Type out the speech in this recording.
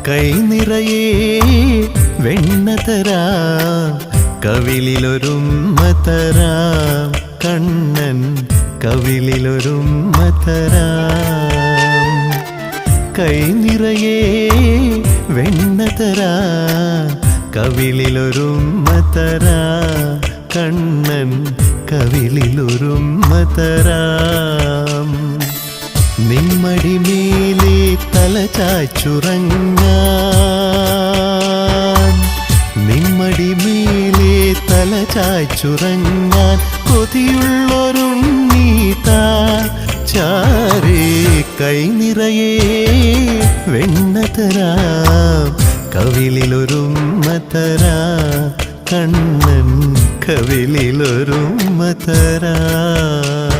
കൈ നിറയെ വെണ്ണ തരാം, കവിളിലൊരുമ്മ തരാം, കണ്ണൻ കവിളിലൊരുമ്മ തരാം. കൈ നിറയെ വെണ്ണ തരാം, കവിളിലൊരുമ്മ തരാം, കണ്ണൻ കവിളിലൊരുമ്മ തരാം. നിമ്മടിമേലെ തല ചായ്ച്ചുറങ്ങാൻ, നിമ്മടിമേലെ തല ചായ്ച്ചുറങ്ങാൻ കൊതിയുള്ളൊരുണ്ണീതാ ചാരേ. കൈ നിറയെ വെണ്ണ തരാം, കവിളിലൊരുമ്മ തരാം, കണ്ണൻ കവിളിലൊരുമ്മ തരാം.